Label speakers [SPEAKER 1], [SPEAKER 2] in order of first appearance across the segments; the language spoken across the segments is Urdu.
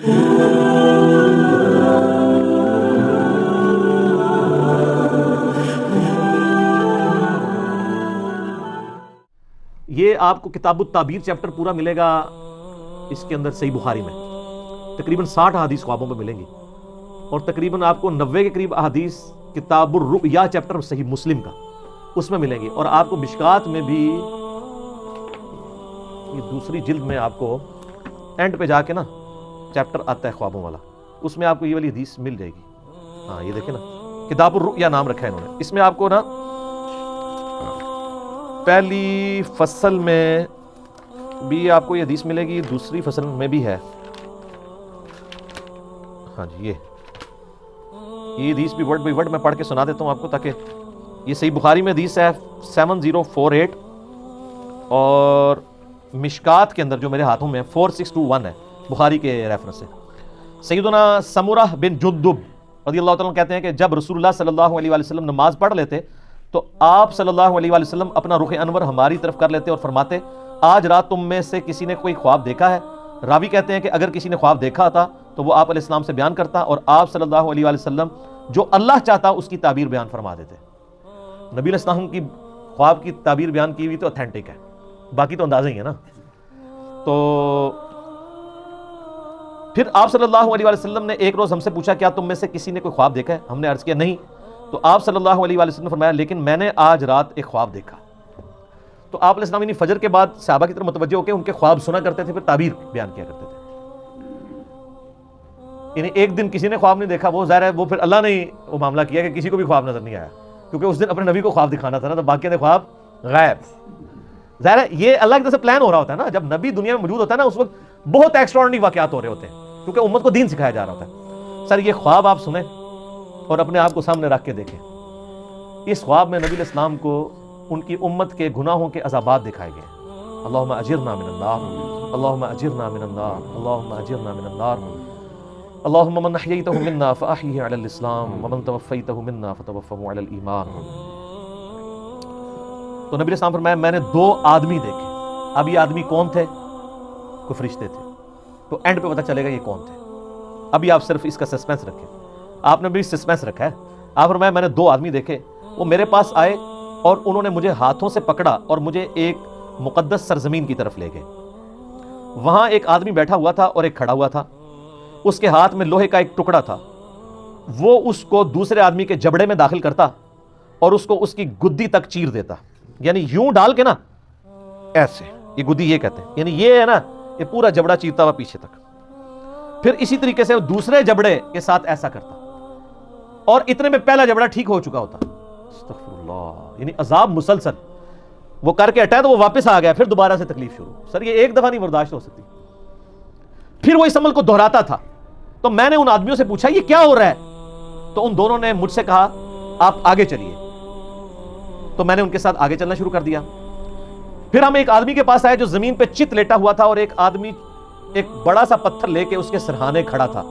[SPEAKER 1] یہ آپ کو کتاب التعبیر چیپٹر پورا ملے گا اس کے اندر صحیح بخاری میں، تقریباً 60 احادیث خوابوں میں ملیں گی، اور تقریباً آپ کو 90 کے قریب احادیث کتاب الرؤیا چیپٹر صحیح مسلم کا اس میں ملیں گی، اور آپ کو مشکات میں بھی یہ دوسری جلد میں آپ کو اینڈ پہ جا کے نا چیپٹر آتا ہے خوابوں والا، اس میں آپ کو یہ والی حدیث مل جائے گی۔ ہاں یہ دیکھیں نا، کتاب الرؤیا نام رکھا ہے انہوں نے، اس میں آپ کو نا پہلی فصل میں بھی آپ کو یہ حدیث ملے گی، دوسری فصل میں بھی ہے۔ ہاں جی یہ حدیث بھی ورڈ بائی ورڈ میں پڑھ کے سنا دیتا ہوں آپ کو، تاکہ یہ صحیح بخاری میں حدیث ہے 7048، اور مشکات کے اندر جو میرے ہاتھوں میں 4621 ہے بخاری کے ریفرنس سے۔ سیدنا سمرہ بن جندب رضی اللہ تعالیٰ کہتے ہیں کہ جب رسول اللہ صلی اللہ علیہ وسلم نماز پڑھ لیتے تو آپ صلی اللہ علیہ وسلم اپنا رخ انور ہماری طرف کر لیتے اور فرماتے آج رات تم میں سے کسی نے کوئی خواب دیکھا ہے؟ راوی کہتے ہیں کہ اگر کسی نے خواب دیکھا تھا تو وہ آپ علیہ السلام سے بیان کرتا، اور آپ صلی اللہ علیہ وسلم جو اللہ چاہتا اس کی تعبیر بیان فرما دیتے۔ نبی علیہ السلام کی خواب کی تعبیر بیان کی ہوئی تو اتھینٹک ہے، باقی تو اندازہ ہی ہے نا۔ تو پھر آپ صلی اللہ علیہ وسلم نے ایک روز ہم سے پوچھا کیا تم میں سے کسی نے کوئی خواب دیکھا ہے؟ ہم نے عرض کیا نہیں، تو آپ صلی اللہ علیہ وسلم نے فرمایا لیکن میں نے آج رات ایک خواب دیکھا۔ تو آپ علیہ السلام فجر کے بعد صحابہ کی طرف متوجہ ہو کے ان کے خواب سنا کرتے تھے، پھر تعبیر بیان کیا کرتے تھے۔ یعنی ایک دن کسی نے خواب نہیں دیکھا، وہ ظاہر ہے وہ پھر اللہ نے وہ معاملہ کیا کہ کسی کو بھی خواب نظر نہیں آیا، کیونکہ اس دن اپنے نبی کو خواب دکھانا تھا نا، تو باقی نے خواب غائب۔ ظاہر ہے یہ اللہ کی طرف سے پلان ہو رہا ہوتا ہے نا، جب نبی دنیا میں موجود ہوتا ہے نا اس وقت بہت ایکسٹراڈنری واقعات ہو رہے ہوتے ہیں، کیونکہ امت کو دین سکھایا جا رہا ہوتا ہے۔ سر یہ خواب آپ سنیں اور اپنے آپ کو سامنے رکھ کے دیکھیں، اس خواب میں نبی علیہ السلام کو ان کی امت کے گناہوں کے عذابات دکھائے گئے۔ اللہم اجرنا من النار، اللہم اجرنا من النار، اللہم اجرنا من النار، اللہم من احییتہ منا فاحیہ علی الاسلام ومن توفیتہ منا فتوفہ علی الایمان۔ تو نبی علیہ السلام فرمایا میں نے 2 آدمی دیکھے۔ اب یہ آدمی کون تھے؟ کوئی فرشتے تھے، تو اینڈ پہ پتہ چلے گا یہ کون تھے۔ ابھی آپ صرف اس کا سسپینس رکھیں، آپ نے بھی سسپینس رکھا ہے۔ آپ فرمایا میں نے 2 آدمی دیکھے، وہ میرے پاس آئے اور انہوں نے مجھے ہاتھوں سے پکڑا اور مجھے ایک مقدس سرزمین کی طرف لے گئے۔ وہاں ایک آدمی بیٹھا ہوا تھا اور ایک کھڑا ہوا تھا، اس کے ہاتھ میں لوہے کا ایک ٹکڑا تھا، وہ اس کو دوسرے آدمی کے جبڑے میں داخل کرتا اور اس کو اس کی گدی تک چیر دیتا، یعنی یوں ڈال کے نا ایسے، یہ گدی یہ کہتے ہیں، یعنی یہ ہے نا یہ پورا جبڑا چیرتا ہوا پیچھے تک، پھر اسی طریقے سے دوسرے جبڑے کے ساتھ ایسا کرتا، اور اتنے میں پہلا جبڑا ٹھیک ہو چکا ہوتا۔ استغفر اللہ، یعنی عذاب مسلسل، وہ کر کے ہٹا تو وہ واپس آ گیا، پھر دوبارہ سے تکلیف شروع۔ سر یہ ایک دفعہ نہیں برداشت ہو سکتی۔ پھر وہ اس عمل کو دہراتا تھا، تو میں نے ان آدمیوں سے پوچھا یہ کیا ہو رہا ہے؟ تو ان دونوں نے مجھ سے کہا آپ آگے چلیے، تو میں نے ان کے ساتھ آگے چلنا شروع کر دیا۔ پھر ہم ایک آدمی کے پاس آئے جو زمین پہ چت لیٹا ہوا تھا، اور ایک آدمی ایک بڑا سا پتھر لے کے اس کے سرہانے کھڑا تھا،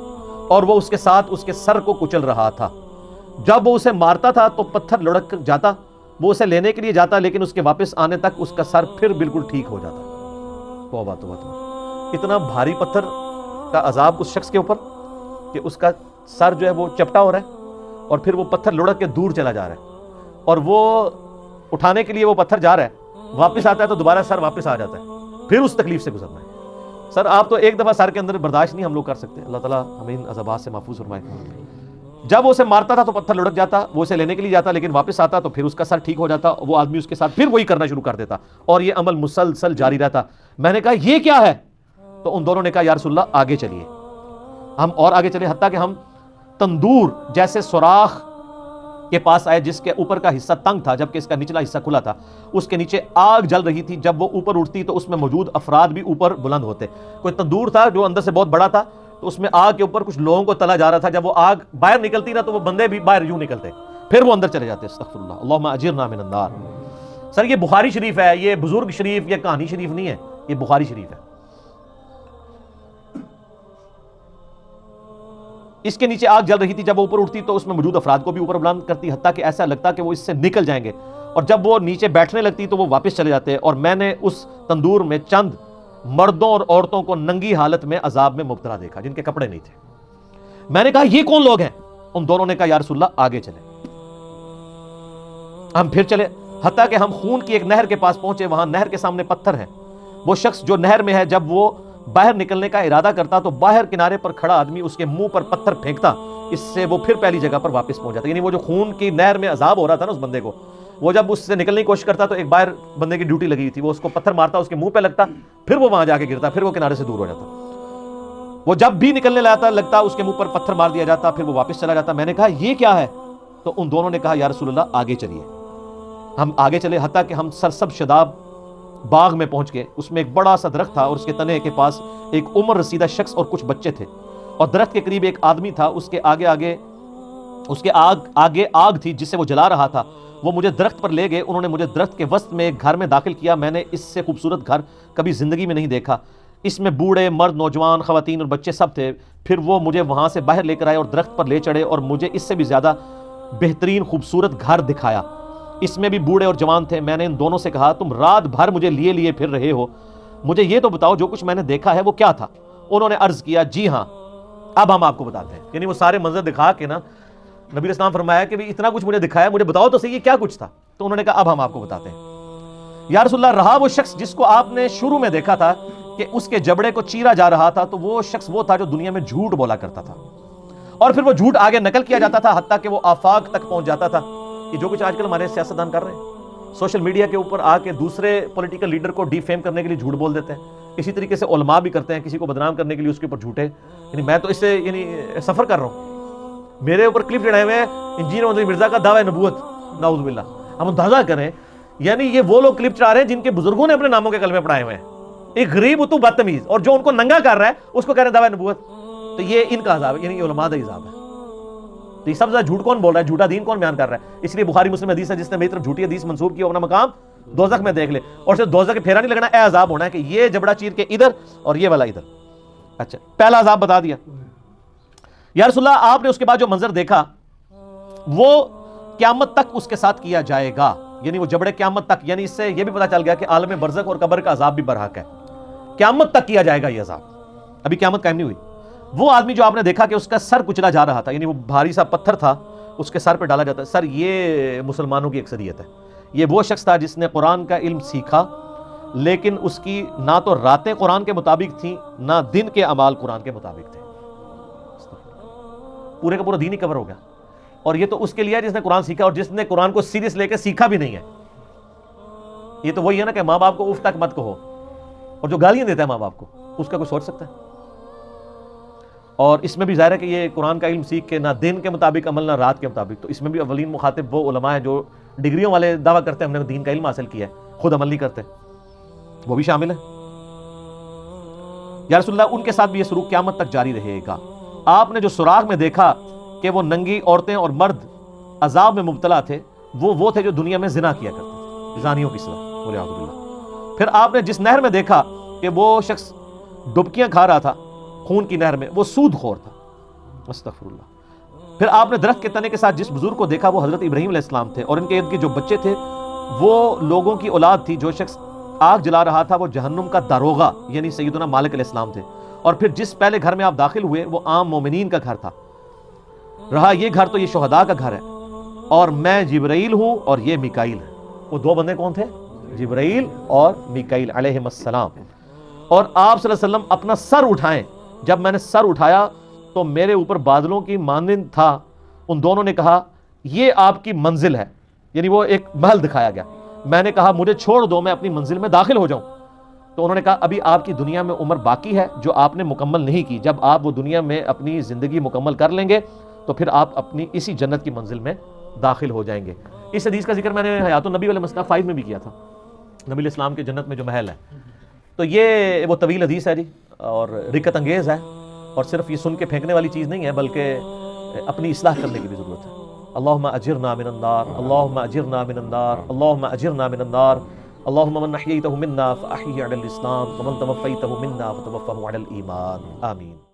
[SPEAKER 1] اور وہ اس کے ساتھ اس کے سر کو کچل رہا تھا۔ جب وہ اسے مارتا تھا تو پتھر لڑک کر جاتا، وہ اسے لینے کے لیے جاتا، لیکن اس کے واپس آنے تک اس کا سر پھر بالکل ٹھیک ہو جاتا۔ توبہ توبہ توبہ، اتنا بھاری پتھر کا عذاب اس شخص کے اوپر کہ اس کا سر جو ہے وہ چپٹا ہو رہا ہے، اور پھر وہ پتھر لڑک کے دور چلا جا رہا ہے، اور وہ اٹھانے کے لیے وہ پتھر جا رہا ہے، واپس آتا ہے تو دوبارہ سر واپس آ جاتا ہے، پھر اس تکلیف سے گزرنا ہے۔ سر آپ تو ایک دفعہ سر کے اندر برداشت نہیں ہم لوگ کر سکتے، اللہ تعالیٰ ہمیں ان عذابات سے محفوظ فرمائے۔ جب وہ اسے مارتا تھا تو پتھر لڑک جاتا، وہ اسے لینے کے لیے جاتا، لیکن واپس آتا تو پھر اس کا سر ٹھیک ہو جاتا، وہ آدمی اس کے ساتھ پھر وہی کرنا شروع کر دیتا، اور یہ عمل مسلسل جاری رہتا۔ میں نے کہا یہ کیا ہے؟ تو ان دونوں نے کہا یا رسول اللہ آگے چلیے۔ ہم اور آگے چلے، حتیٰ کہ ہم تندور جیسے سوراخ کے پاس آئے جس کے اوپر کا حصہ تنگ تھا جبکہ اس کا نچلا حصہ کھلا تھا، اس کے نیچے آگ جل رہی تھی، جب وہ اوپر اٹھتی تو اس میں موجود افراد بھی اوپر بلند ہوتے۔ کوئی تندور تھا جو اندر سے بہت بڑا تھا، تو اس میں آگ کے اوپر کچھ لوگوں کو تلا جا رہا تھا، جب وہ آگ باہر نکلتی نا تو وہ بندے بھی باہر یوں نکلتے، پھر وہ اندر چلے جاتے۔ استغفر اللہ، اللہم اجرنا من النار۔ سر یہ بخاری شریف ہے، یہ بزرگ شریف یا کہانی شریف نہیں ہے، یہ بخاری شریف ہے۔ اس کے نیچے آگ جل رہی تھی، جب وہ اوپر اٹھتی تو اس میں موجود افراد کو بھی اوپر بلند کرتی، حتیٰ کہ ایسا لگتا کہ وہ اس سے نکل جائیں گے، اور جب وہ نیچے بیٹھنے لگتی تو وہ واپس چلے جاتے، اور میں نے اس تندور میں چند مردوں اور عورتوں کو ننگی حالت میں عذاب میں مبتلا دیکھا جن کے کپڑے نہیں تھے. میں نے کہا یہ کون لوگ ہیں؟ ان دونوں نے کہا یا رسول اللہ آگے چلیں. ہم پھر چلے حتیٰ کہ ہم خون کی ایک نہر کے پاس پہنچے. وہاں نہر کے سامنے پتھر ہیں. وہ شخص جو نہر میں ہے جب وہ باہر نکلنے کا ارادہ کرتا تو باہر کنارے پر کھڑا آدمی اس کے منہ پر پتھر پھینکتا, اس سے وہ پھر پہلی جگہ پر واپس پہنچ جاتا. یعنی وہ جو خون کی نہر میں عذاب ہو رہا تھا نا اس بندے کو, وہ جب اس سے نکلنے کی کوشش کرتا تو ایک باہر بندے کی ڈیوٹی لگی تھی, وہ اس کو پتھر مارتا, اس کے منہ پہ لگتا, پھر وہ وہاں جا کے گرتا, پھر وہ کنارے سے دور ہو جاتا. وہ جب بھی نکلنے لگتا اس کے منہ پر پتھر مار دیا جاتا, پھر وہ واپس چلا جاتا. میں نے کہا یہ کیا ہے؟ تو ان دونوں نے کہا یا رسول اللہ آگے چلیے. ہم آگے چلے حتیٰ کہ ہم سرسب شداب باغ میں پہنچ گئے. اس میں ایک بڑا سا درخت تھا اور اس کے تنے کے پاس ایک عمر رسیدہ شخص اور کچھ بچے تھے, اور درخت کے قریب ایک آدمی تھا. اس کے آگے آگ تھی جس سے وہ جلا رہا تھا. وہ مجھے درخت پر لے گئے. انہوں نے مجھے درخت کے وسط میں ایک گھر میں داخل کیا. میں نے اس سے خوبصورت گھر کبھی زندگی میں نہیں دیکھا. اس میں بوڑھے, مرد, نوجوان, خواتین اور بچے سب تھے. پھر وہ مجھے وہاں سے باہر لے کر آئے اور درخت پر لے چڑھے اور مجھے اس سے بھی زیادہ بہترین خوبصورت گھر دکھایا. اس میں بھی بوڑھے اور جوان تھے. میں نے ان دونوں سے کہا تم رات بھر مجھے لیے پھر رہے ہو, مجھے یہ تو بتاؤ جو کچھ میں نے دیکھا ہے وہ کیا تھا؟ انہوں نے عرض کیا جی ہاں اب ہم آپ کو بتاتے ہیں. یعنی وہ سارے منظر دکھا کے نا نبی اسلام فرمایا کہ اتنا کچھ مجھے دکھایا, مجھے بتاؤ تو صحیح یہ کیا کچھ تھا. تو انہوں نے کہا اب ہم آپ کو بتاتے ہیں. یا رسول اللہ رہا وہ شخص جس کو آپ نے شروع میں دیکھا تھا کہ اس کے جبڑے کو چیرا جا رہا تھا, تو وہ شخص وہ تھا جو دنیا میں جھوٹ بولا کرتا تھا اور پھر وہ جھوٹ آگے نقل کیا جاتا تھا حتیٰ کہ وہ آفاق تک پہنچ جاتا تھا. یہ جو کچھ آج کل ہمارے سیاستدان کر رہے ہیں, سوشل میڈیا کے اوپر آ کے دوسرے پولیٹیکل لیڈر کو ڈی فیم کرنے کے لیے جھوٹ بول دیتے ہیں. اسی طریقے سے علماء بھی کرتے ہیں, کسی کو بدنام کرنے کے لیے اس کے اوپر جھوٹے. یعنی میں تو اس سے سفر کر رہا ہوں, میرے اوپر کلپ چڑھائے ہوئے ہیں انجینئر محمد مرزا کا دعوی نبوت, نعوذ باللہ. ہم اندازہ کریں یعنی یہ وہ لوگ کلپ چڑھا رہے ہیں جن کے بزرگوں نے اپنے ناموں کے کلمے پڑھائے ہوئے ہیں. ایک غریب تو بدتمیز, اور جو ان کو ننگا کر رہا ہے اس کو کہہ رہے ہیں دعوی نبوت. تو یہ ان کا عذاب ہے, یعنی علماء کا عذاب ہے. تو یہ سب سے زیادہ جھوٹ کون بول رہا ہے, جھوٹا دین کون بیان کر رہا ہے؟ اس لیے بخاری مسلم حدیث ہے جس نے میری طرف جھوٹی حدیث منسوب کی اپنا مقام دوزخ میں دیکھ لے, اور صرف دوزخ کے پھیرا نہیں لگنا, اے عذاب ہونا ہے کہ یہ جبڑا چیر کے ادھر اور یہ والا ادھر. اچھا پہلا عذاب بتا دیا. یا رسول اللہ آپ نے اس کے بعد جو منظر دیکھا وہ قیامت تک اس کے ساتھ کیا جائے گا. یعنی وہ جبڑے قیامت تک, یعنی اس سے یہ بھی پتا چل گیا کہ عالم برزخ اور قبر کا عذاب بھی برحق ہے, قیامت تک کیا جائے گا یہ عذاب. ابھی قیامت قائم نہیں ہوئی. وہ آدمی جو آپ نے دیکھا کہ اس کا سر کچلا جا رہا تھا, یعنی وہ بھاری سا پتھر تھا اس کے سر پہ ڈالا جاتا ہے. سر یہ مسلمانوں کی اکثریت ہے. یہ وہ شخص تھا جس نے قرآن کا علم سیکھا لیکن اس کی نہ تو راتیں قرآن کے مطابق تھیں نہ دن کے اعمال قرآن کے مطابق تھے. پورے کا پورا دین ہی کور ہو گیا. اور یہ تو اس کے لیے ہے جس نے قرآن سیکھا, اور جس نے قرآن کو سیریس لے کے سیکھا بھی نہیں ہے. یہ تو وہی ہے نا کہ ماں باپ کو اف تک مت کہو, اور جو گالیاں دیتا ہے ماں باپ کو اس کا کوئی سوچ سکتا ہے؟ اور اس میں بھی ظاہر ہے کہ یہ قرآن کا علم سیکھ کے نہ دن کے مطابق عمل نہ رات کے مطابق. تو اس میں بھی اولین مخاطب وہ علماء ہیں جو ڈگریوں والے دعویٰ کرتے ہیں ہم نے دین کا علم حاصل کیا ہے, خود عمل نہیں کرتے, وہ بھی شامل ہے. یا رسول اللہ ان کے ساتھ بھی یہ سلوک قیامت تک جاری رہے گا. آپ نے جو سراغ میں دیکھا کہ وہ ننگی عورتیں اور مرد عذاب میں مبتلا تھے, وہ تھے جو دنیا میں زنا کیا کرتے تھے, زانیوں کی صلاح والعیاذ باللہ. پھر آپ نے جس نہر میں دیکھا کہ وہ شخص ڈبکیاں کھا رہا تھا خون کی نہر میں, وہ سود خور تھا, استغفر اللہ. پھر آپ نے درخت کے تنے کے ساتھ جس بزرگ کو دیکھا وہ حضرت ابراہیم علیہ السلام تھے, اور ان کے ارد گرد جو بچے تھے وہ لوگوں کی اولاد تھی. جو شخص آگ جلا رہا تھا وہ جہنم کا داروغہ یعنی سیدنا مالک علیہ السلام تھے. اور پھر جس پہلے گھر میں آپ داخل ہوئے وہ عام مومنین کا گھر تھا. رہا یہ گھر تو یہ شہداء کا گھر ہے, اور میں جبرائیل ہوں اور یہ میکائیل ہے. وہ دو بندے کون تھے؟ جبرائیل اور میکائیل علیہم السلام. اور آپ صلی اللہ علیہ وسلم اپنا سر اٹھائیں, جب میں نے سر اٹھایا تو میرے اوپر بادلوں کی مانند تھا. ان دونوں نے کہا یہ آپ کی منزل ہے, یعنی وہ ایک محل دکھایا گیا. میں نے کہا مجھے چھوڑ دو, میں اپنی منزل میں داخل ہو جاؤں. تو انہوں نے کہا ابھی آپ کی دنیا میں عمر باقی ہے جو آپ نے مکمل نہیں کی. جب آپ وہ دنیا میں اپنی زندگی مکمل کر لیں گے تو پھر آپ اپنی اسی جنت کی منزل میں داخل ہو جائیں گے. اس حدیث کا ذکر میں نے حیات النبی والے مسئلہ 5 میں بھی کیا تھا, نبی علیہ السلام کے جنت میں جو محل ہے. تو یہ وہ طویل حدیث ہے جی, اور رکت انگیز ہے, اور صرف یہ سن کے پھینکنے والی چیز نہیں ہے بلکہ اپنی اصلاح کرنے کی بھی ضرورت ہے. اللہم اجرنا من النار, اللہم اجرنا من النار, اللہم اجرنا من النار. اللہم من احییتہ منا فاحیہ علی الاسلام ومن توفیتہ منا فتوفہ علی الایمان. آمین.